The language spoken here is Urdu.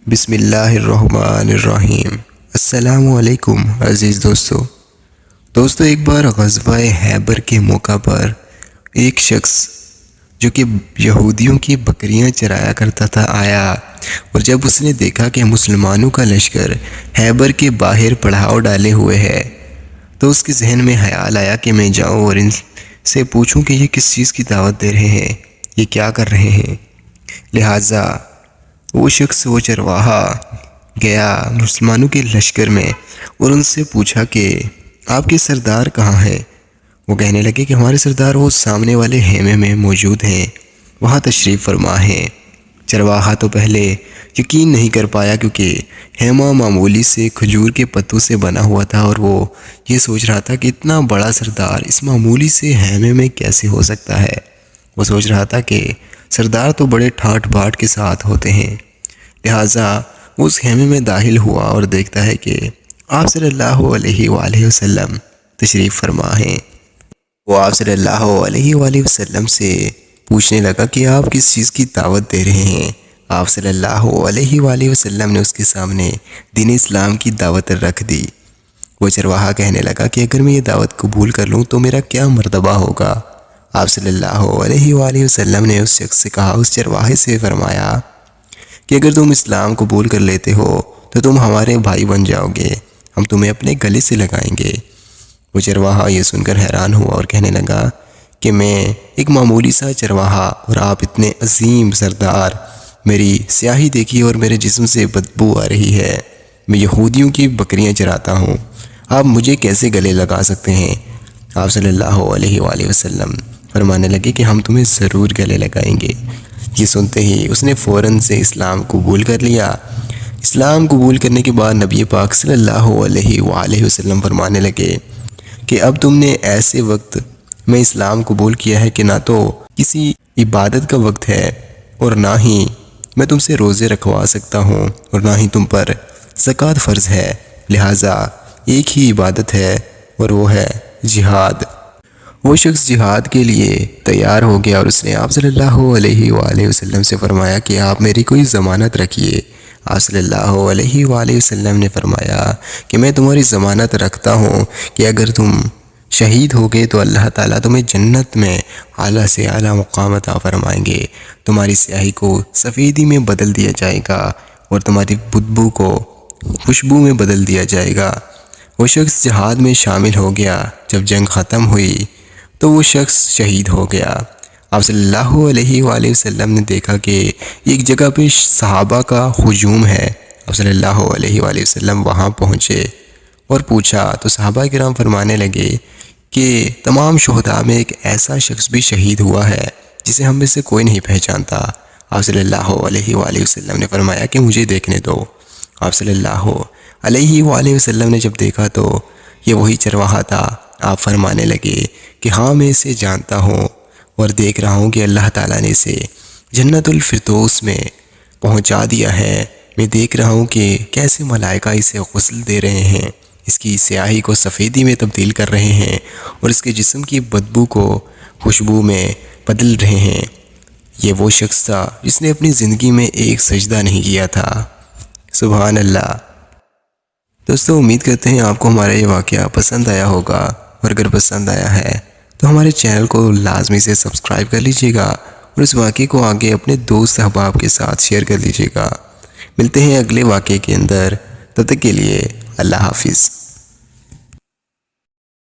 بسم اللہ الرحمن الرحیم۔ السلام علیکم عزیز دوستو ایک بار غزوہ خیبر کے موقع پر ایک شخص جو کہ یہودیوں کی بکریاں چرایا کرتا تھا آیا، اور جب اس نے دیکھا کہ مسلمانوں کا لشکر خیبر کے باہر پڑاؤ ڈالے ہوئے ہے تو اس کے ذہن میں خیال آیا کہ میں جاؤں اور ان سے پوچھوں کہ یہ کس چیز کی دعوت دے رہے ہیں، یہ کیا کر رہے ہیں۔ لہٰذا وہ شخص وہ چرواہا گیا مسلمانوں کے لشکر میں اور ان سے پوچھا کہ آپ کے سردار کہاں ہیں۔ وہ کہنے لگے کہ ہمارے سردار وہ سامنے والے خیمے میں موجود ہیں، وہاں تشریف فرما ہیں۔ چرواہا تو پہلے یقین نہیں کر پایا کیونکہ خیمہ معمولی سے کھجور کے پتوں سے بنا ہوا تھا، اور وہ یہ سوچ رہا تھا کہ اتنا بڑا سردار اس معمولی سے خیمے میں کیسے ہو سکتا ہے۔ وہ سوچ رہا تھا کہ سردار تو بڑے ٹھاٹ باٹ کے ساتھ ہوتے ہیں۔ لہٰذا وہ اس خیمے میں داخل ہوا اور دیکھتا ہے کہ آپ صلی اللہ علیہ وآلہ وسلم تشریف فرما ہیں۔ وہ آپ صلی اللہ علیہ وآلہ وسلم سے پوچھنے لگا کہ آپ کس چیز کی دعوت دے رہے ہیں۔ آپ صلی اللہ علیہ وآلہ وسلم نے اس کے سامنے دین اسلام کی دعوت رکھ دی۔ وہ چرواہا کہنے لگا کہ اگر میں یہ دعوت قبول کر لوں تو میرا کیا مرتبہ ہوگا۔ آپ صلی اللہ علیہ وآلہ وسلم نے اس شخص سے کہا، اس چرواہے سے فرمایا کہ اگر تم اسلام قبول کر لیتے ہو تو تم ہمارے بھائی بن جاؤ گے، ہم تمہیں اپنے گلے سے لگائیں گے۔ وہ چرواہا یہ سن کر حیران ہوا اور کہنے لگا کہ میں ایک معمولی سا چرواہا اور آپ اتنے عظیم سردار، میری سیاہی دیکھی اور میرے جسم سے بدبو آ رہی ہے، میں یہودیوں کی بکریاں چراتا ہوں، آپ مجھے کیسے گلے لگا سکتے ہیں۔ آپ صلی اللہ علیہ وآلہ وسلم فرمانے لگے کہ ہم تمہیں ضرور گلے لگائیں گے۔ یہ سنتے ہی اس نے فوراً سے اسلام قبول کر لیا۔ اسلام قبول کرنے کے بعد نبی پاک صلی اللہ علیہ وآلہ وسلم فرمانے لگے کہ اب تم نے ایسے وقت میں اسلام قبول کیا ہے کہ نہ تو کسی عبادت کا وقت ہے اور نہ ہی میں تم سے روزے رکھوا سکتا ہوں اور نہ ہی تم پر زکوٰۃ فرض ہے، لہٰذا ایک ہی عبادت ہے اور وہ ہے جہاد۔ وہ شخص جہاد کے لیے تیار ہو گیا اور اس نے آپ صلی اللہ علیہ وآلہ وسلم سے فرمایا کہ آپ میری کوئی ضمانت رکھیے۔ آپ صلی اللہ علیہ وآلہ وسلم نے فرمایا کہ میں تمہاری ضمانت رکھتا ہوں کہ اگر تم شہید ہو گئے تو اللہ تعالیٰ تمہیں جنت میں اعلیٰ سے اعلیٰ مقام عطا فرمائیں گے، تمہاری سیاہی کو سفیدی میں بدل دیا جائے گا اور تمہاری بدبو کو خوشبو میں بدل دیا جائے گا۔ وہ شخص جہاد میں شامل ہو گیا۔ جب جنگ ختم ہوئی تو وہ شخص شہید ہو گیا۔ آپ صلی اللہ علیہ وآلہ وسلم نے دیکھا کہ ایک جگہ پہ صحابہ کا ہجوم ہے۔ آپ صلی اللہ علیہ وآلہ وسلم وہاں پہنچے اور پوچھا تو صحابہ کرام فرمانے لگے کہ تمام شہداء میں ایک ایسا شخص بھی شہید ہوا ہے جسے ہم میں سے کوئی نہیں پہچانتا۔ آپ صلی اللہ علیہ وآلہ وسلم نے فرمایا کہ مجھے دیکھنے دو۔ آپ صلی اللہ علیہ وآلہ وسلم نے جب دیکھا تو یہ وہی چرواہا تھا۔ آپ فرمانے لگے کہ ہاں میں اسے جانتا ہوں اور دیکھ رہا ہوں کہ اللہ تعالیٰ نے اسے جنت الفردوس میں پہنچا دیا ہے۔ میں دیکھ رہا ہوں کہ کیسے ملائکہ اسے غسل دے رہے ہیں، اس کی سیاہی کو سفیدی میں تبدیل کر رہے ہیں اور اس کے جسم کی بدبو کو خوشبو میں بدل رہے ہیں۔ یہ وہ شخص تھا جس نے اپنی زندگی میں ایک سجدہ نہیں کیا تھا۔ سبحان اللہ۔ دوستو امید کرتے ہیں آپ کو ہمارا یہ واقعہ پسند آیا ہوگا، اور اگر پسند آیا ہے تو ہمارے چینل کو لازمی سے سبسکرائب کر لیجئے گا اور اس واقعے کو آگے اپنے دوست احباب کے ساتھ شیئر کر لیجئے گا۔ ملتے ہیں اگلے واقعے کے اندر، تب تک کے لیے اللہ حافظ۔